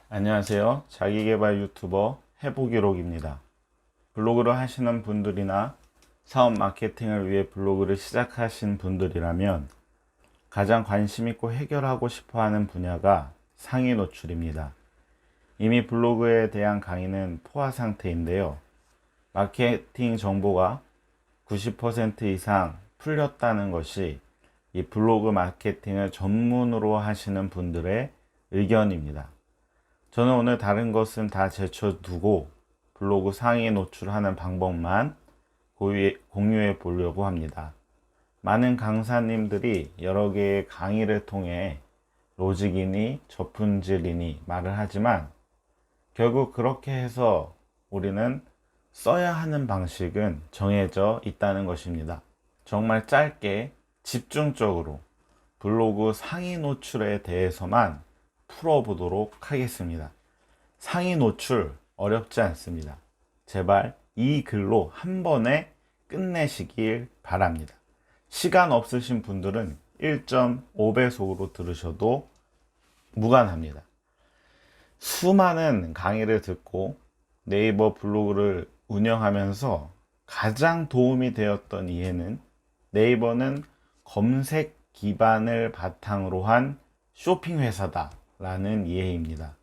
안녕하세요. 자기계발 유튜버 해보기록입니다. 블로그를 하시는 분들이나 사업 마케팅을 위해 블로그를 시작하신 분들이라면 가장 관심 있고 해결하고 싶어 하는 분야가 상위 노출입니다. 이미 블로그에 대한 강의는 포화 상태인데요. 마케팅 정보가 90% 이상 풀렸다는 것이 이 블로그 마케팅을 전문으로 하시는 분들의 의견입니다. 저는 오늘 다른 것은 다 제쳐두고 블로그 상위 노출하는 방법만 공유해 보려고 합니다. 많은 강사님들이 여러 개의 강의를 통해 로직이니 저품질이니 말을 하지만 결국 그렇게 해서 우리는 써야 하는 방식은 정해져 있다는 것입니다. 정말 짧게 집중적으로 블로그 상위 노출에 대해서만 풀어보도록 하겠습니다. 상위 노출 어렵지 않습니다. 제발 이 글로 한 번에 끝내시길 바랍니다. 시간 없으신 분들은 1.5배속으로 들으셔도 무관합니다. 수많은 강의를 듣고 네이버 블로그를 운영하면서 가장 도움이 되었던 이해는 네이버는 검색 기반을 바탕으로 한 쇼핑 회사다 라는 이해입니다.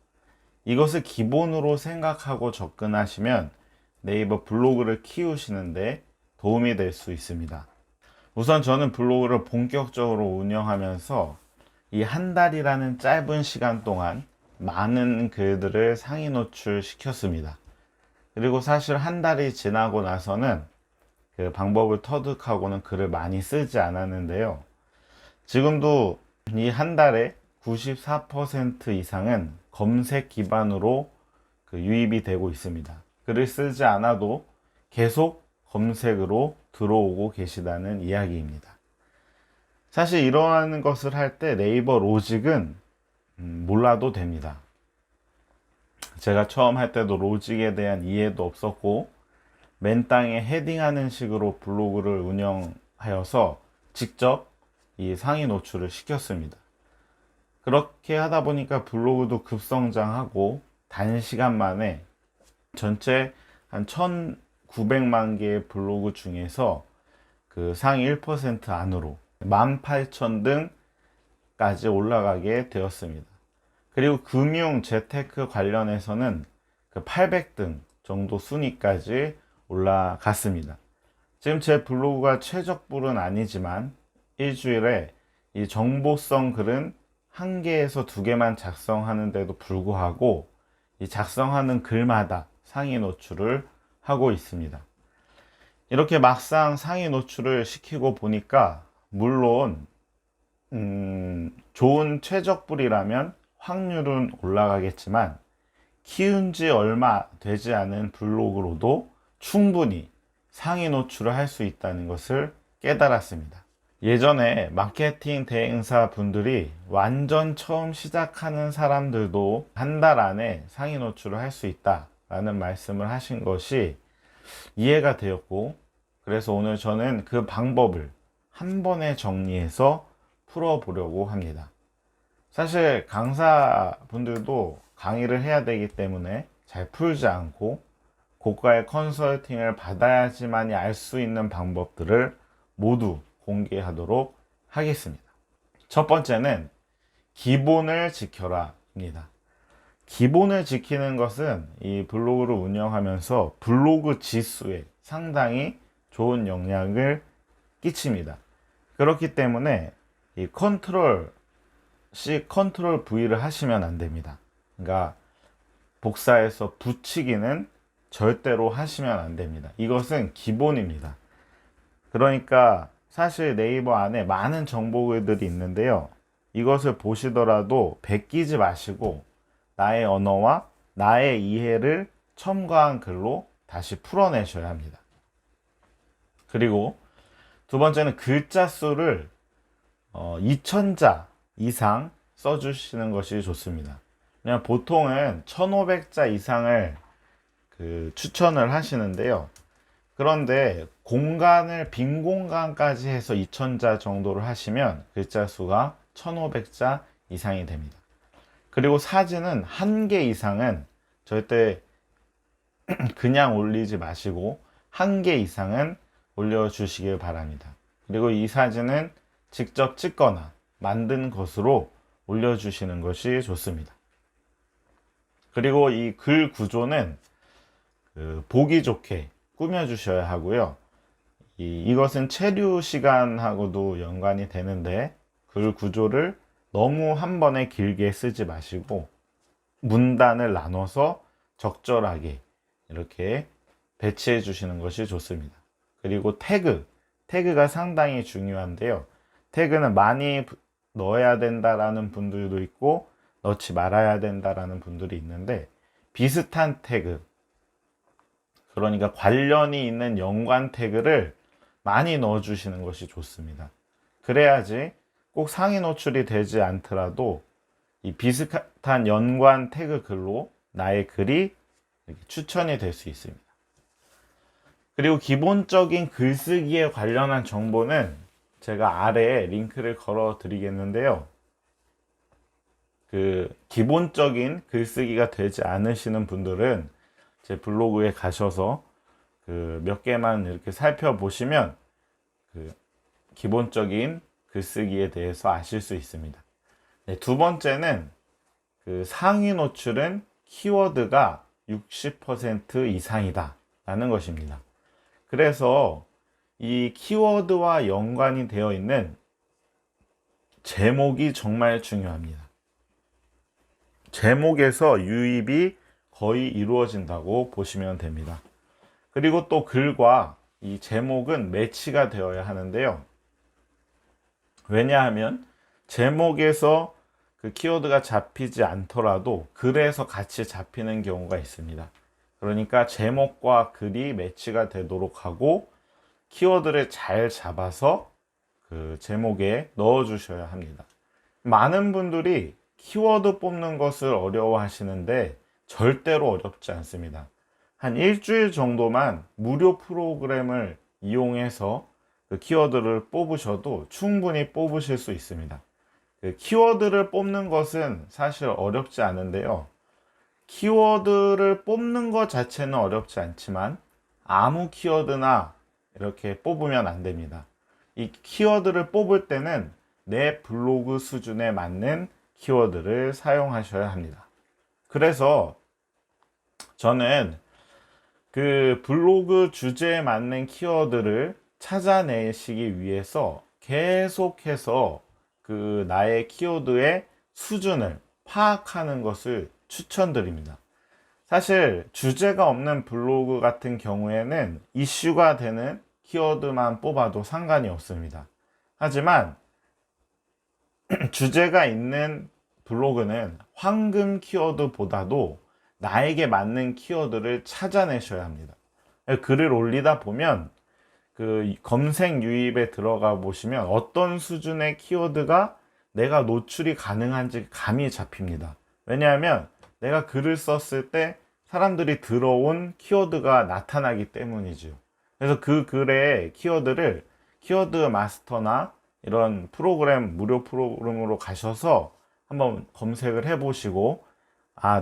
이것을 기본으로 생각하고 접근하시면 네이버 블로그를 키우시는데 도움이 될 수 있습니다. 우선 저는 블로그를 본격적으로 운영하면서 이 한 달이라는 짧은 시간 동안 많은 글들을 상위 노출시켰습니다. 그리고 사실 한 달이 지나고 나서는 그 방법을 터득하고는 글을 많이 쓰지 않았는데요. 지금도 이 한 달에 94% 이상은 검색 기반으로 유입이 되고 있습니다. 글을 쓰지 않아도 계속 검색으로 들어오고 계시다는 이야기입니다. 사실 이러한 것을 할 때 네이버 로직은 몰라도 됩니다. 제가 처음 할 때도 로직에 대한 이해도 없었고 맨땅에 헤딩하는 식으로 블로그를 운영하여서 직접 이 상위 노출을 시켰습니다. 그렇게 하다 보니까 블로그도 급성장하고 단시간 만에 전체 한 1900만 개의 블로그 중에서 그 상위 1% 안으로 18,000등까지 올라가게 되었습니다. 그리고 금융 재테크 관련해서는 그 800등 정도 순위까지 올라갔습니다. 지금 제 블로그가 최적불은 아니지만 일주일에 이 정보성 글은 1개에서 2개만 작성하는데도 불구하고 이 작성하는 글마다 상위 노출을 하고 있습니다. 이렇게 막상 상위 노출을 시키고 보니까 물론 좋은 최적불이라면 확률은 올라가겠지만 키운 지 얼마 되지 않은 블로그로도 충분히 상위 노출을 할 수 있다는 것을 깨달았습니다. 예전에 마케팅 대행사 분들이 완전 처음 시작하는 사람들도 한 달 안에 상위 노출을 할 수 있다 라는 말씀을 하신 것이 이해가 되었고, 그래서 오늘 저는 그 방법을 한 번에 정리해서 풀어보려고 합니다. 사실 강사분들도 강의를 해야 되기 때문에 잘 풀지 않고 고가의 컨설팅을 받아야지만이 알 수 있는 방법들을 모두 공개하도록 하겠습니다. 첫 번째는 기본을 지켜라 입니다. 기본을 지키는 것은 이 블로그를 운영하면서 블로그 지수에 상당히 좋은 영향을 끼칩니다. 그렇기 때문에 이 컨트롤 C, 컨트롤 V를 하시면 안 됩니다. 그러니까 복사해서 붙이기는 절대로 하시면 안 됩니다. 이것은 기본입니다. 그러니까 사실 네이버 안에 많은 정보글들이 있는데요. 이것을 보시더라도 베끼지 마시고 나의 언어와 나의 이해를 첨가한 글로 다시 풀어내셔야 합니다. 그리고 두 번째는 글자 수를 2000자 이상 써주시는 것이 좋습니다. 그냥 보통은 1500자 이상을 추천을 하시는데요. 그런데 빈 공간까지 해서 2000자 정도를 하시면 글자 수가 1500자 이상이 됩니다. 그리고 사진은 1개 이상은 절대 그냥 올리지 마시고 1개 이상은 올려주시길 바랍니다. 그리고 이 사진은 직접 찍거나 만든 것으로 올려주시는 것이 좋습니다. 그리고 이 글 구조는 보기 좋게 꾸며주셔야 하고요. 이것은 체류 시간하고도 연관이 되는데 글 구조를 너무 한 번에 길게 쓰지 마시고 문단을 나눠서 적절하게 이렇게 배치해 주시는 것이 좋습니다. 그리고 태그가 상당히 중요한데요. 태그는 많이 넣어야 된다라는 분들도 있고 넣지 말아야 된다라는 분들이 있는데, 비슷한 태그, 그러니까 관련이 있는 연관 태그를 많이 넣어 주시는 것이 좋습니다. 그래야지 꼭 상위 노출이 되지 않더라도 이 비슷한 연관 태그 글로 나의 글이 이렇게 추천이 될 수 있습니다. 그리고 기본적인 글쓰기에 관련한 정보는 제가 아래에 링크를 걸어 드리겠는데요. 기본적인 글쓰기가 되지 않으시는 분들은 제 블로그에 가셔서 몇 개만 이렇게 살펴보시면 기본적인 글쓰기에 대해서 아실 수 있습니다. 네, 두 번째는 상위 노출은 키워드가 60% 이상이다 라는 것입니다. 그래서 이 키워드와 연관이 되어 있는 제목이 정말 중요합니다. 제목에서 유입이 거의 이루어진다고 보시면 됩니다. 그리고 또 글과 이 제목은 매치가 되어야 하는데요. 왜냐하면 제목에서 키워드가 잡히지 않더라도 글에서 같이 잡히는 경우가 있습니다. 그러니까 제목과 글이 매치가 되도록 하고 키워드를 잘 잡아서 제목에 넣어 주셔야 합니다. 많은 분들이 키워드 뽑는 것을 어려워하시는데 절대로 어렵지 않습니다. 한 일주일 정도만 무료 프로그램을 이용해서 키워드를 뽑으셔도 충분히 뽑으실 수 있습니다. 키워드를 뽑는 것은 사실 어렵지 않은데요. 키워드를 뽑는 것 자체는 어렵지 않지만 아무 키워드나 이렇게 뽑으면 안 됩니다. 이 키워드를 뽑을 때는 내 블로그 수준에 맞는 키워드를 사용하셔야 합니다. 그래서 저는 블로그 주제에 맞는 키워드를 찾아내시기 위해서 계속해서 나의 키워드의 수준을 파악하는 것을 추천드립니다. 사실 주제가 없는 블로그 같은 경우에는 이슈가 되는 키워드만 뽑아도 상관이 없습니다. 하지만 주제가 있는 블로그는 황금 키워드보다도 나에게 맞는 키워드를 찾아내셔야 합니다. 글을 올리다 보면 검색 유입에 들어가 보시면 어떤 수준의 키워드가 내가 노출이 가능한지 감이 잡힙니다. 왜냐하면 내가 글을 썼을 때 사람들이 들어온 키워드가 나타나기 때문이죠. 그래서 그 글의 키워드를 키워드 마스터나 이런 프로그램, 무료 프로그램으로 가셔서 한번 검색을 해보시고,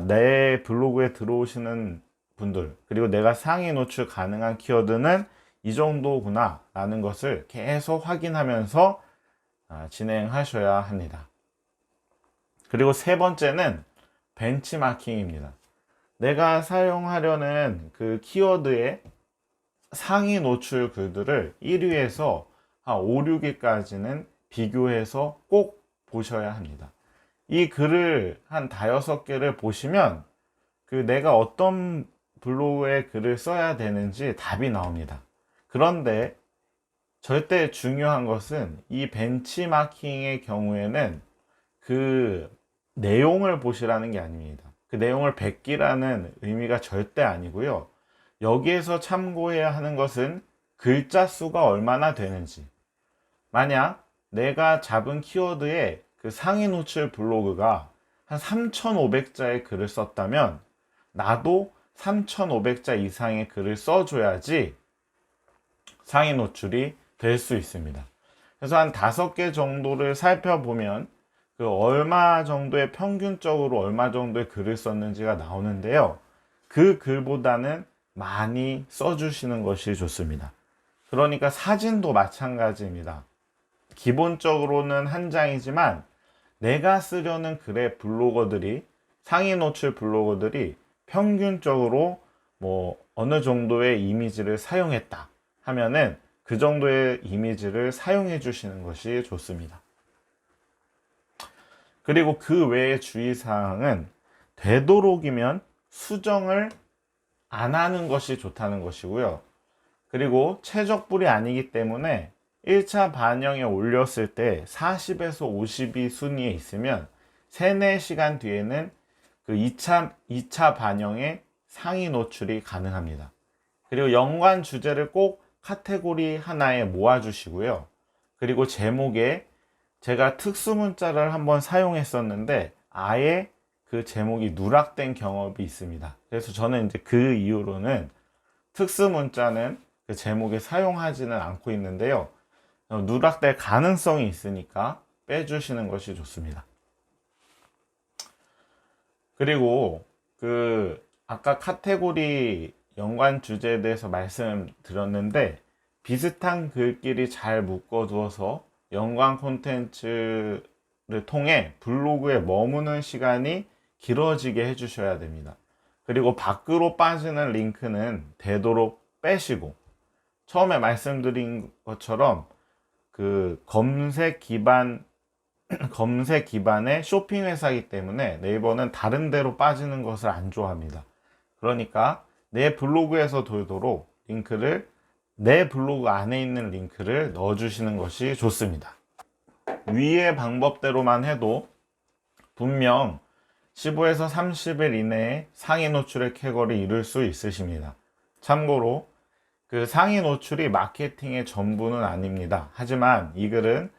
내 블로그에 들어오시는 분들, 그리고 내가 상위 노출 가능한 키워드는 이 정도구나 라는 것을 계속 확인하면서 진행하셔야 합니다. 그리고 세 번째는 벤치마킹입니다. 내가 사용하려는 키워드의 상위 노출 글들을 1위에서 한 5, 6위까지는 비교해서 꼭 보셔야 합니다. 이 글을 한 5-6개를 보시면 내가 어떤 블로그에 글을 써야 되는지 답이 나옵니다. 그런데 절대 중요한 것은 이 벤치마킹의 경우에는 내용을 보시라는 게 아닙니다. 내용을 베끼라는 의미가 절대 아니고요. 여기에서 참고해야 하는 것은 글자 수가 얼마나 되는지. 만약 내가 잡은 키워드에 상위 노출 블로그가 한 3,500자의 글을 썼다면 나도 3,500자 이상의 글을 써줘야지 상위 노출이 될 수 있습니다. 그래서 한 5개 정도를 살펴보면 그 얼마 정도의 평균적으로 얼마 정도의 글을 썼는지가 나오는데요. 그 글보다는 많이 써주시는 것이 좋습니다. 그러니까 사진도 마찬가지입니다. 기본적으로는 한 장이지만 내가 쓰려는 글의 블로거들이, 상위 노출 블로거들이 평균적으로 뭐 어느 정도의 이미지를 사용했다 하면은 그 정도의 이미지를 사용해 주시는 것이 좋습니다. 그리고 그 외의 주의사항은 되도록이면 수정을 안 하는 것이 좋다는 것이고요. 그리고 최적불이 아니기 때문에 1차 반영에 올렸을 때 40에서 50이 순위에 있으면 3, 4시간 뒤에는 그 2차 반영에 상위 노출이 가능합니다. 그리고 연관 주제를 꼭 카테고리 하나에 모아주시고요. 그리고 제목에 제가 특수 문자를 한번 사용했었는데 아예 그 제목이 누락된 경험이 있습니다. 그래서 저는 이제 그 이후로는 특수 문자는 그 제목에 사용하지는 않고 있는데요. 누락될 가능성이 있으니까 빼주시는 것이 좋습니다. 그리고 그 아까 카테고리 연관 주제에 대해서 말씀드렸는데 비슷한 글끼리 잘 묶어두어서 연관 콘텐츠를 통해 블로그에 머무는 시간이 길어지게 해주셔야 됩니다. 그리고 밖으로 빠지는 링크는 되도록 빼시고, 처음에 말씀드린 것처럼 그 검색 기반의 쇼핑 회사이기 때문에 네이버는 다른 데로 빠지는 것을 안 좋아합니다. 그러니까 내 블로그에서 돌도록 링크를, 내 블로그 안에 있는 링크를 넣어주시는 것이 좋습니다. 위의 방법대로만 해도 분명 15에서 30일 이내에 상위 노출의 쾌거를 이룰 수 있으십니다. 참고로 그 상위 노출이 마케팅의 전부는 아닙니다. 하지만 이 글은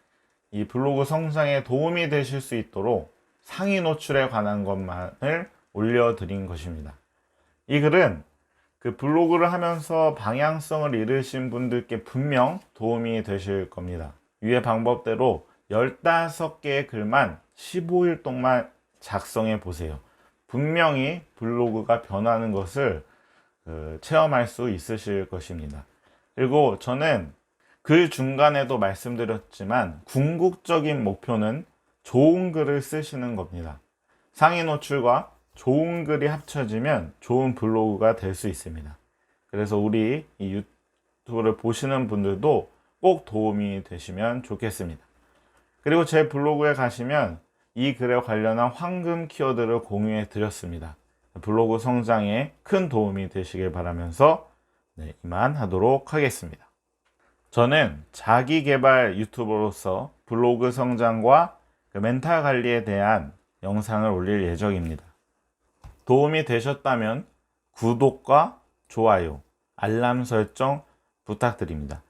이 블로그 성장에 도움이 되실 수 있도록 상위 노출에 관한 것만을 올려드린 것입니다. 이 글은 그 블로그를 하면서 방향성을 잃으신 분들께 분명 도움이 되실 겁니다. 위의 방법대로 15개의 글만 15일 동안 작성해 보세요. 분명히 블로그가 변하는 것을 체험할 수 있으실 것입니다. 그리고 저는 글 중간에도 말씀드렸지만 궁극적인 목표는 좋은 글을 쓰시는 겁니다. 상위 노출과 좋은 글이 합쳐지면 좋은 블로그가 될 수 있습니다. 그래서 우리 이 유튜브를 보시는 분들도 꼭 도움이 되시면 좋겠습니다. 그리고 제 블로그에 가시면 이 글에 관련한 황금 키워드를 공유해 드렸습니다. 블로그 성장에 큰 도움이 되시길 바라면서 이만하도록 하겠습니다. 저는 자기개발 유튜버로서 블로그 성장과 그 멘탈 관리에 대한 영상을 올릴 예정입니다. 도움이 되셨다면 구독과 좋아요, 알람 설정 부탁드립니다.